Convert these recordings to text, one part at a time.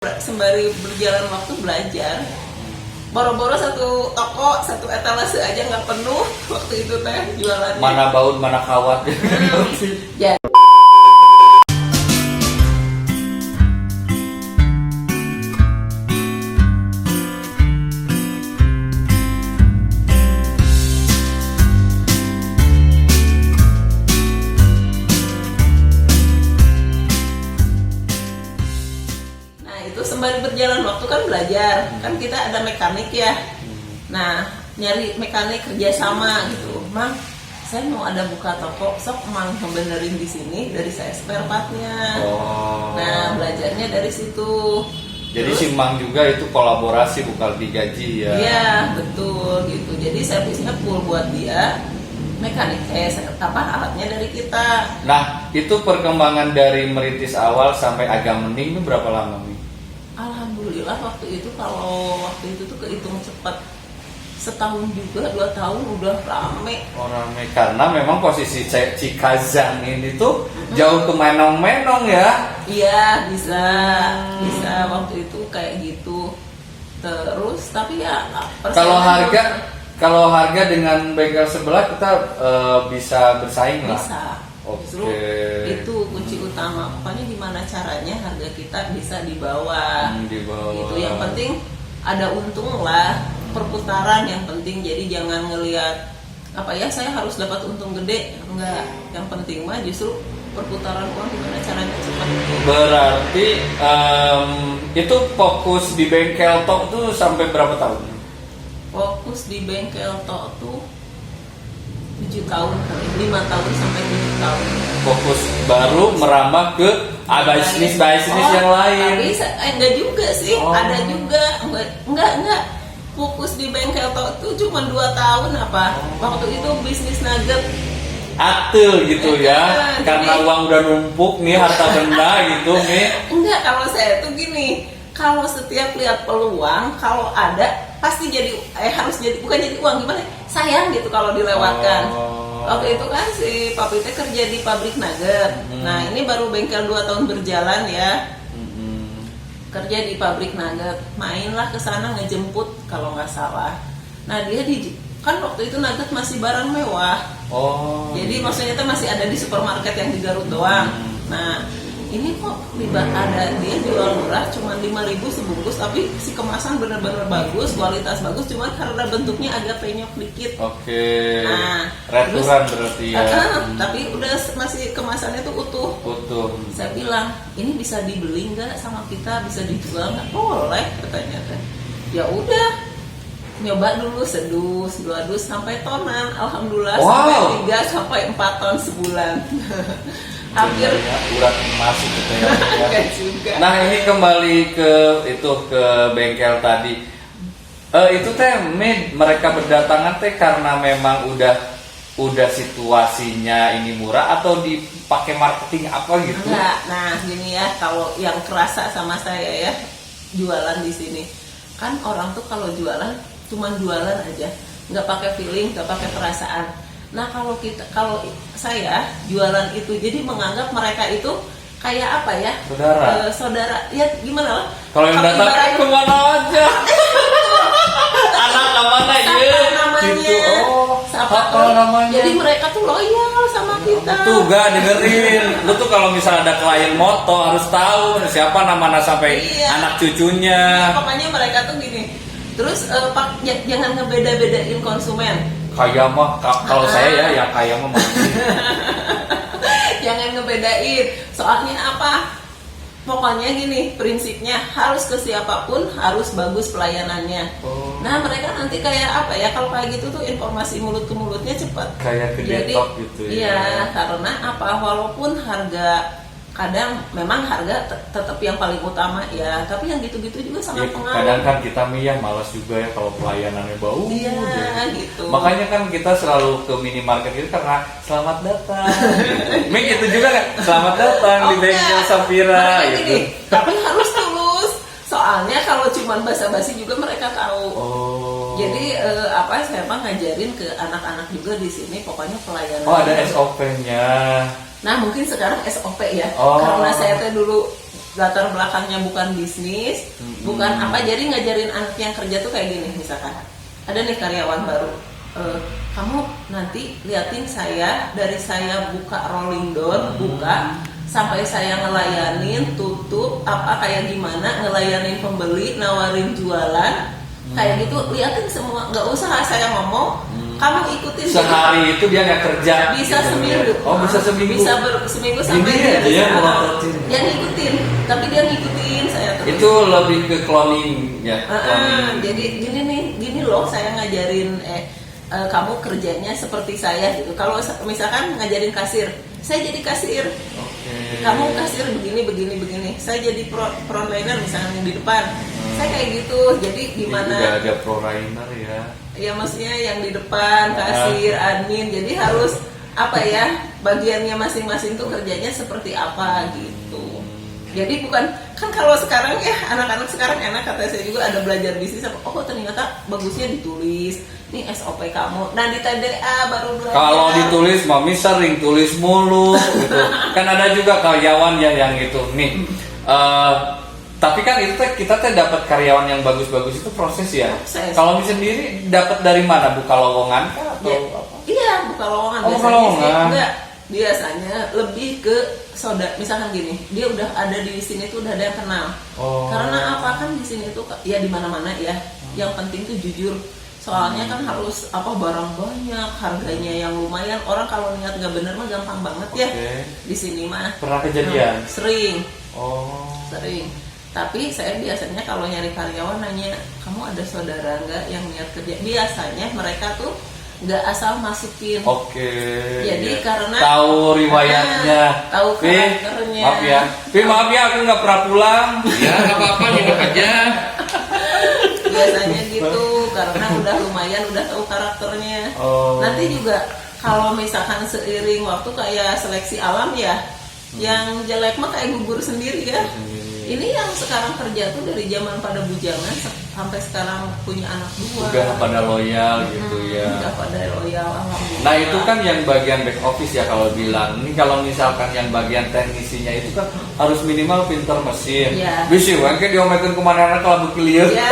Sembari berjalan waktu belajar. Boro-boro satu toko, satu etalase aja nggak penuh waktu itu teh jualannya. Mana baut, mana kawat. Ya. Sembari berjalan waktu kan belajar, kan kita ada mekanik ya. Nah, nyari mekanik kerjasama gitu. Mang, saya mau ada buka toko, sok Mang benerin di sini dari saya spare partnya. Nah, belajarnya dari situ. Jadi si Mang juga itu kolaborasi bukan digaji ya? Iya, betul gitu. Jadi servisnya full buat dia. Mekanik alatnya dari kita. Nah, itu perkembangan dari merintis awal sampai agak mending itu berapa lama nih? Alhamdulillah waktu itu tuh kehitung cepat, setahun juga 2 tahun udah rame. Rame karena memang posisi Cikazang ini tuh jauh ke menong-menong ya. Iya bisa waktu itu kayak gitu. Terus tapi ya kalau harga dengan bengkel sebelah kita bisa bersaing lah. Bisa. Justru itu kunci utama. Pokoknya gimana caranya harga kita bisa di bawah. Itu yang penting ada untung lah, perputaran yang penting. Jadi jangan ngelihat saya harus dapat untung gede, enggak. Yang penting mah justru perputaran uang gimana caranya cepat. Berarti itu fokus di bengkel tok tuh sampai berapa tahun? Fokus di bengkel tok tuh 7 tahun, 5 tahun sampai 7 tahun. Fokus baru merambah ke bisnis yang lain. Tapi enggak juga sih, ada juga enggak. Fokus di bengkel itu cuma 2 tahun apa? Waktu itu bisnis nugget. Atul gitu ya, karena uang udah numpuk nih, harta benda gitu nih. Enggak, kalau saya tuh gini, kalau setiap lihat peluang, kalau ada pasti harus jadi, bukan jadi uang, gimana? Sayang gitu kalau dilewatkan. Waktu itu kan si papi teh kerja di pabrik nugget. Nah ini baru bengkel 2 tahun berjalan ya. Kerja di pabrik nugget, mainlah ke sana ngejemput kalau nggak salah. Nah dia kan waktu itu nugget masih barang mewah. Jadi maksudnya itu masih ada di supermarket yang di Garut doang. Nah ini kok ada dia jual murah cuma 5.000 sebungkus, tapi si kemasan benar-benar bagus, kualitas bagus, cuma karena bentuknya agak penyok dikit. Nah, returan berarti ya. Tapi udah masih kemasannya tuh utuh. Saya bilang, ini bisa dibeli nggak sama kita, bisa dijual nggak? Boleh katanya. Ya udah, nyoba dulu sedus, 2 dus sampai tonan. Alhamdulillah sampai 3 sampai 4 ton sebulan. Hampir urat emas gitu ya. Juga. Nah ini kembali ke bengkel tadi. Itu teh mereka berdatangan teh karena memang udah situasinya ini murah atau dipakai marketing apa gitu? Enggak. Nah gini ya, kalau yang kerasa sama saya ya jualan di sini kan orang tuh kalau jualan cuma jualan aja, nggak pakai feeling, nggak pakai perasaan. Nah kalau saya jualan itu jadi menganggap mereka itu kayak apa ya? Saudara. Ya gimana lah? Kalau yang datang kemana aja? Anak kemana ya? Gitu. Namanya. Jadi mereka tuh loyal sama kita. Tuh gak dengerin. Lu tuh kalau misalnya ada klien moto harus tahu siapa nama sampai anak cucunya. Pokoknya mereka tuh gini. Terus jangan ngebeda-bedain konsumen. Kaya mah kalau saya ya yang kaya mah jangan ngebedain. Soalnya apa? Pokoknya gini, prinsipnya harus ke siapapun harus bagus pelayanannya. Nah mereka nanti kayak apa ya? Kalau kayak gitu tuh informasi mulut ke mulutnya cepat. Kayak ke detok gitu ya. Iya, karena apa? Walaupun harga kadang memang harga tetap yang paling utama ya, tapi yang gitu-gitu juga sangat pengaruh. Kadang kan kita malas juga ya kalau pelayanannya bau. Iya gitu. Makanya kan kita selalu ke minimarket itu karena selamat datang. Gitu juga kan, selamat datang di bengkel Safira gitu. Tapi harus tulus. Soalnya kalau cuma basa-basi juga mereka tahu. Jadi saya emang ngajarin ke anak-anak juga di sini, pokoknya pelayanan. Ada SOP-nya. Nah mungkin sekarang SOP ya, karena saya dulu latar belakangnya bukan bisnis, bukan apa, jadi ngajarin anak yang kerja tuh kayak gini. Misalkan ada nih karyawan baru, kamu nanti liatin saya dari saya buka rolling door, buka sampai saya ngelayanin, tutup apa kayak gimana, ngelayanin pembeli, nawarin jualan, kayak gitu, liatin semua, nggak usah saya ngomong, kamu ikutin. Sehari itu dia nggak kerja. Bisa gitu, seminggu. Ya? Oh bisa seminggu. Bisa seminggu sampai Ini aja ya melototin. Yang ngikutin, tapi dia ngikutin saya terus. Itu lebih ke cloning ya. Cloning. Jadi gini nih, gini loh, saya ngajarin kamu kerjanya seperti saya gitu. Kalau misalkan ngajarin kasir, saya jadi kasir. Oke. Kamu kasir begini. Saya jadi frontliner misalnya yang di depan. Saya kayak gitu. Jadi gimana? Juga ada proliner ya. Ya maksudnya yang di depan, kasir, admin. Jadi harus apa ya, bagiannya masing-masing tuh kerjanya seperti apa gitu. Jadi bukan, kan kalau sekarang ya anak-anak sekarang enak, kata saya juga ada belajar bisnis apa, oh ternyata bagusnya ditulis nih SOP kamu, nah di TDA baru belajar. Kalau ditulis mami sering tulis mulu gitu. Kan ada juga karyawan ya yang gitu nih. Tapi kan itu kita dapat karyawan yang bagus-bagus itu proses ya. Proses. Kalau mi sendiri dapat dari mana? Buka lowongan kah atau Ya, apa? iya buka lowongan. Oh, buka biasanya sih lowongan. enggak, biasanya lebih ke misalkan gini, dia udah ada di sini tuh udah ada yang kenal. Oh. Karena apa, kan di sini tuh ya di mana-mana ya. Yang penting tuh jujur. Soalnya kan harus apa, barang banyak, harganya yang lumayan. Orang kalau niat nggak bener mah gampang banget ya. Oke. Di sini mah. Pernah kejadian? Sering. Oh. Sering. Tapi saya biasanya kalau nyari karyawan nanya, kamu ada saudara nggak yang niat kerja? Biasanya mereka tuh nggak asal masukin. Oke. Jadi ya. karena tahu riwayatnya, tahu Pi, karakternya. maaf ya, Pi, maaf ya aku nggak pernah pulang. Ya nggak apa-apa, nginep aja. Biasanya gitu, karena udah lumayan, udah tahu karakternya. Oh. Nanti juga kalau misalkan seiring waktu kayak seleksi alam ya, yang jelek mah kayak gugur sendiri ya. Ini yang sekarang kerja tuh dari zaman pada bujangan sampai sekarang punya anak 2. Udah pada loyal gitu ya. Udah pada loyal, alhamdulillah. Nah itu kan yang bagian back office ya kalau bilang. Ini kalau misalkan yang bagian teknisinya itu kan harus minimal pinter mesin. Iya. Bisa wangke diomekin kemana-mana kalau bukilier. Ya,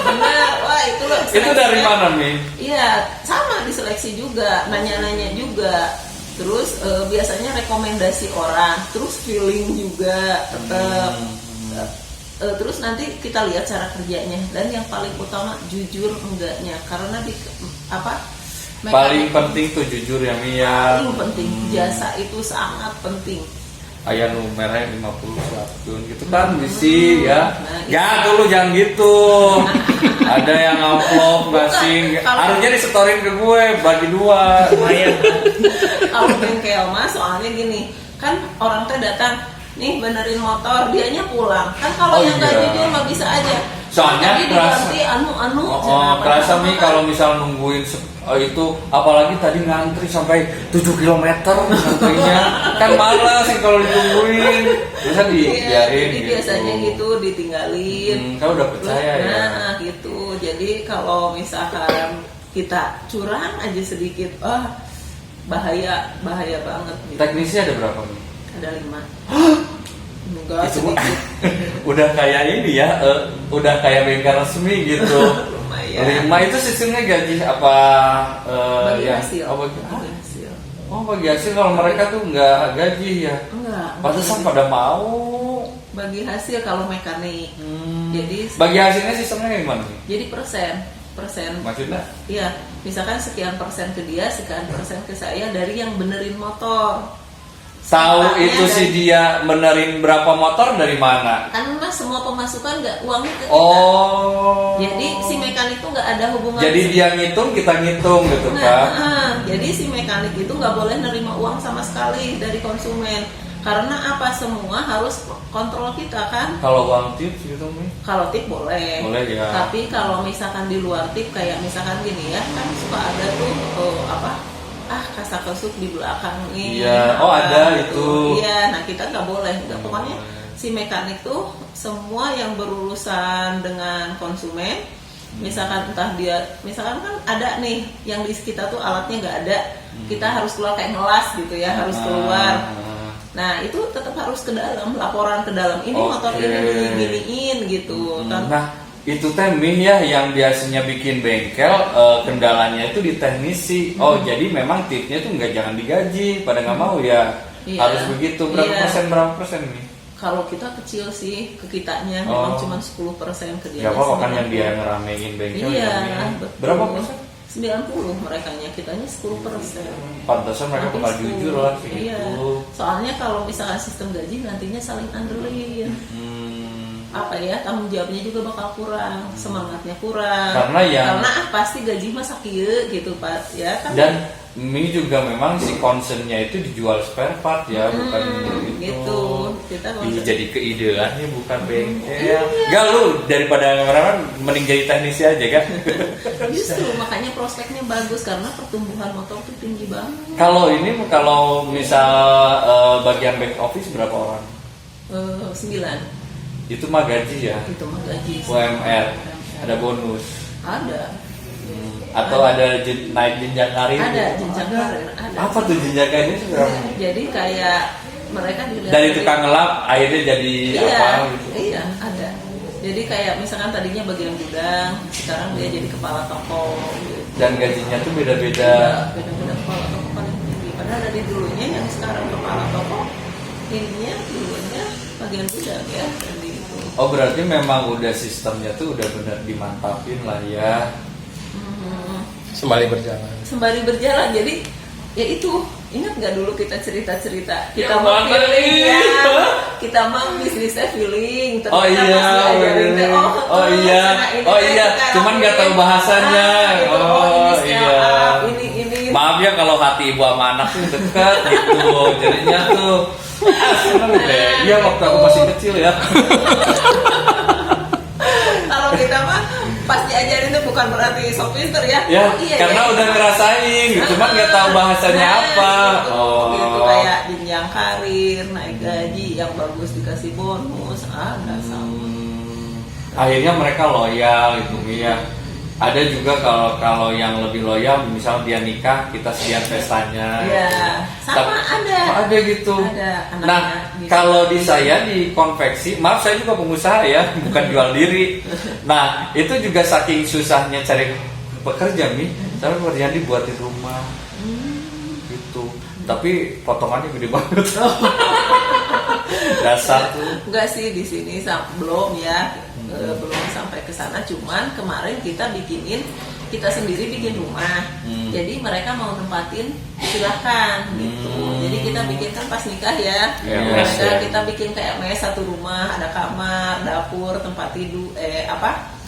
benar. Wah itu loh. Itu dari mana Mi? Iya, sama diseleksi juga, nanya-nanya juga. Terus biasanya rekomendasi orang, terus feeling juga tetap. Terus nanti kita lihat cara kerjanya, dan yang paling utama jujur enggaknya, karena Paling penting tuh jujur ya Mi ya. paling penting, jasa itu sangat penting. Ayah numernya 51 gitu kan bisi ya. Nah, Ya dulu jangan gitu. Ada yang upload ngasih, Kalau- harusnya disetorin ke gue bagi 2. Lumayan. Kalau bengkel mah soalnya gini, kan orang teh datang nih benerin motor, dianya pulang. Kan kalau Oh, yang nggak iya. jujur mah bisa aja. Soalnya Jadi kerasa- diganti anu. Kerasa Mi kalau misal nungguin itu, apalagi tadi ngantri sampai 7 km ngantrinya. Kan malas sih kalau ditungguin. Bisa dibiarin Jadi gitu. biasanya gitu ditinggalin. Kalau udah percaya ya. Nah gitu. Jadi kalau misalkan kita curang aja sedikit, bahaya banget. Gitu. Teknisi ada berapa Mi? Ada 5. Enggak Itu sedikit. udah kayak ini ya, udah kayak bengkel resmi gitu. Lumayan. 5 itu sistemnya gaji apa? Bagi Ya? hasil. Oh, Bagi hasil. bagi hasil. Kalau mereka tuh nggak gaji ya. Enggak. Pantesan pada mau. Bagi hasil kalau mekanik. Jadi Bagi hasilnya sistemnya gimana nih? jadi persen. Maksudnya? Iya, misalkan sekian persen ke dia, sekian persen ke saya dari yang benerin motor. Tahu Sisanya itu si dari- dia benerin berapa motor dari mana? Kan mas semua pemasukan nggak uangnya ke kita. Oh. Jadi si mekanik tuh nggak ada hubungan. Jadi dia ngitung, kita ngitung gitu kan? Jadi si mekanik itu nggak boleh nerima uang sama sekali dari konsumen. Karena apa, semua harus kontrol kita kan. Kalau uang tips gitu Mi? Kalau tip boleh. Boleh, ya. Tapi kalau misalkan di luar tip, kayak misalkan gini ya, kan suka ada tuh kasak-kusuk di belakang ini. Iya, oh, ada itu. Iya, nah kita nggak boleh. Nggak, pokoknya si mekanik tuh semua yang berurusan dengan konsumen, misalkan entah dia, misalkan kan ada nih yang di kita tuh alatnya nggak ada, kita harus keluar kayak ngelas gitu ya, harus keluar. Nah itu tetap harus ke dalam, laporan ke dalam, ini Oke. motor ini diginiin gitu. Nah, itu teh Mi ya yang biasanya bikin bengkel kendalanya itu di teknisi. Oh, jadi memang tipsnya tuh nggak jangan digaji, pada nggak mau ya. Iya. Harus begitu. Berapa persen Mi? Kalau kita kecil sih ke kitanya Oh. memang cuma 10% ke dia. Ya apa kan yang dia ngeramein bengkel Iya, ya, Mi? betul. Berapa persen? 90 merekanya, kitanya 10%. Pantesan mereka Hampir bakal 10. jujur lah segitu. Iya. Soalnya kalau misalkan sistem gaji nantinya saling andelin. Apa ya, tanggung jawabnya juga bakal kurang, semangatnya kurang. Karena pasti gaji mah sakieu gitu Pak ya kan. Dan Mi juga memang si concernnya itu dijual spare part ya, bukan gitu. Kita Ih, concern. jadi keidean nih bukan bengkel. Iya. Gak lu daripada ngeramah mending jadi teknisi aja kan. Justru makanya prospeknya bagus karena pertumbuhan motor tuh tinggi banget. Kalau misal bagian back office berapa orang? 9 Itu mah gaji ya. itu mah gaji. UMR ada bonus. Ada. Atau ada naik jenjang karir? Ada jenjang karir, ada. Apa tuh jenjang karirnya seberapa? Jadi kayak mereka dilihat Dari tukang ngelap akhirnya jadi iya, apa gitu? Iya, ada. Jadi kayak misalkan tadinya bagian gudang, sekarang dia jadi kepala toko. Gitu. Dan gajinya tuh beda-beda. Beda-beda kepala toko paling tinggi. Padahal dari dulunya yang sekarang kepala toko, ininya dulunya bagian gudang ya. Jadi itu. Oh berarti memang udah sistemnya tuh udah benar dimantapin lah ya. Sembari berjalan. Sembari berjalan, jadi ya itu ingat nggak dulu kita cerita-cerita kita Ya, mau mana feeling nih? ya, kita mau bisnisnya feeling. Oh Ternyata iya, pas diajarin teh, oh iya, sana ini oh teh iya, sekarang cuman nggak tahu ini. bahasanya. Gitu, Oh, ini scale iya. up, ini Maaf ya kalau hati ibu sama anak tuh dekat gitu, jadinya tuh seneng deh. Iya waktu aku masih kecil ya. Kalau kita mah pas diajarin tuh bukan berarti sok pinter ya. Ya, Oh, iya, karena iya, udah iya. ngerasain, gitu, cuman nggak tahu bahasanya Nah, apa. gitu kayak jenjang karir, naik gaji, yang bagus dikasih bonus, ada sama. Akhirnya mereka loyal gitu ya. Ada juga kalau yang lebih loyal, misal dia nikah kita sediain pestanya. Iya, sama ada. Oh, ada gitu. Ada, anaknya Nah, bisa. kalau di saya di konveksi, maaf saya juga pengusaha ya, bukan jual diri. Nah, itu juga saking susahnya cari pekerja nih, saya pekerjaan dibuatin rumah gitu. Tapi potongannya gede banget. Dasar tuh. Enggak sih di sini belum ya. Belum sampai ke sana, cuman kemarin kita sendiri bikin rumah. Jadi mereka mau nempatin silahkan gitu. Jadi kita bikinkan pas nikah ya. Ya, Mereka mes ya. kita bikin kayak mes satu rumah, ada kamar, dapur, tempat tidur,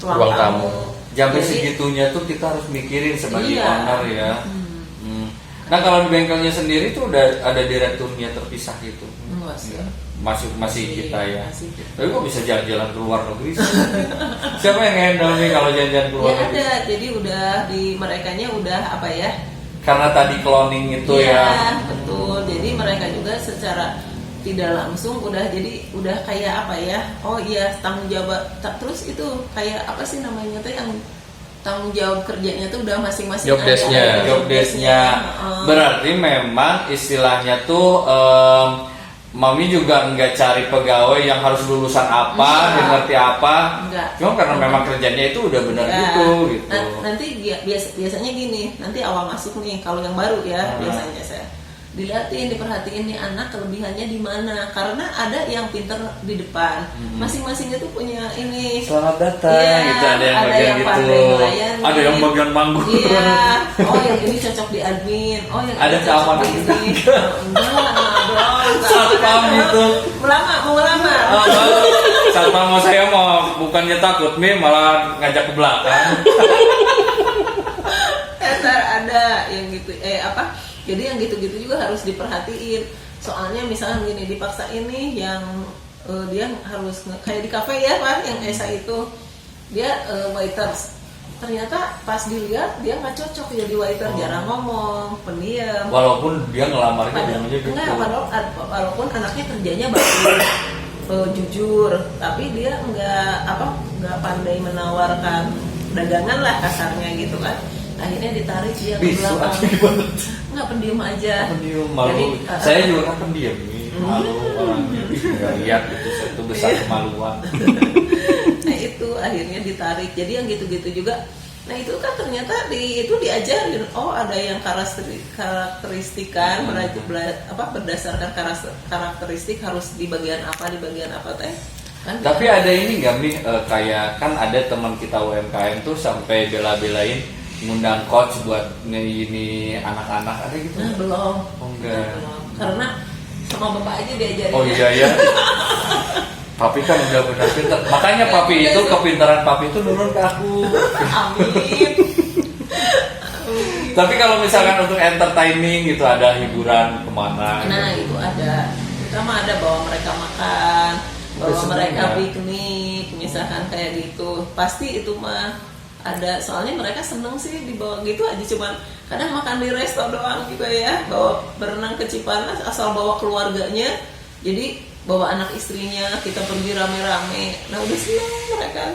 ruang Ruang tamu. tamu. Sampai Jadi, segitunya tuh kita harus mikirin sebagai Iya. owner ya. Nah, kalau di bengkelnya sendiri tuh udah ada direkturnya terpisah gitu. enggak sih. Masih kita ya. Masih kita. Tapi kok bisa jalan-jalan ke luar negeri sih? Siapa yang handle nih kalau jalan-jalan ke luar Ya negeri? ada, jadi udah di merekanya udah apa ya? Karena tadi cloning itu Iya, ya. betul. Jadi mereka juga secara tidak langsung udah kayak apa ya? Oh iya, tanggung jawab. Terus itu kayak apa sih namanya tuh yang tanggung jawab kerjanya tuh udah masing-masing Job ada. desk-nya. Ada Job desk-nya. Berarti memang istilahnya tuh Mami juga nggak cari pegawai yang harus lulusan apa, Enggak. yang ngerti apa. Enggak. Cuma karena memang kerjanya itu udah benar Ya. gitu. Nanti biasanya gini, nanti awal masuk nih kalau yang baru ya biasanya saya dilihatin, diperhatiin nih anak kelebihannya di mana, karena ada yang pinter di depan, masing-masing itu punya ini. Selamat datang, Iya, gitu ada yang bagian gitu. pandai melayani. Ada yang bagian manggung. Iya. Oh yang ini cocok di admin. Oh yang Ada ini cocok keamanan di juga. ini. Enggak. Satpam gitu. Mau melamar. Satpam mau saya mau bukannya takut nih malah ngajak ke belakang. Dasar ada yang gitu jadi yang gitu-gitu juga harus diperhatiin. Soalnya misalnya gini, dipaksa ini yang dia harus kayak di kafe ya Pak, yang Esa itu dia waiters. Ternyata pas dilihat dia nggak cocok jadi waiter, jarang ngomong, pendiam. Walaupun dia ngelamarnya bilangnya gitu. Enggak, walaupun anaknya kerjanya bagus, jujur, tapi dia nggak pandai menawarkan dagangan lah kasarnya gitu kan. Akhirnya ditarik dia ke Bisu belakang. aja gimana? Enggak, pendiam aja. Pendiam malu. Jadi, Saya juga kan pendiam nih. malu orangnya nggak lihat itu satu besar kemaluan. Nah itu akhirnya ditarik. Jadi yang gitu-gitu juga. Nah itu kan ternyata itu diajarin. Oh ada yang karakteristikan berdasarkan karakteristik harus di bagian apa teh. Kan Tapi ada ini nggak Mi, kayak kan ada teman kita UMKM tuh sampai bela-belain ngundang coach buat ini anak-anak, ada gitu? Nah, belum. Oh, enggak. Nah, belum. Karena sama bapak aja diajarin. Oh iya ya. Papi kan udah benar pintar. Makanya papi itu kepintaran papi itu nurun ke aku. Amin. Tapi kalau misalkan untuk entertaining gitu ada hiburan kemana? Nah gitu. itu ada. Kita mah ada bawa mereka makan, bawa Udah seneng mereka ya? piknik, misalkan kayak gitu. Pasti itu mah ada. Soalnya mereka seneng sih dibawa gitu aja. Cuman kadang makan di resto doang juga ya. Bawa berenang ke Cipanas asal bawa keluarganya. Jadi bawa anak istrinya, kita pergi rame-rame. Nah udah seneng mereka kan.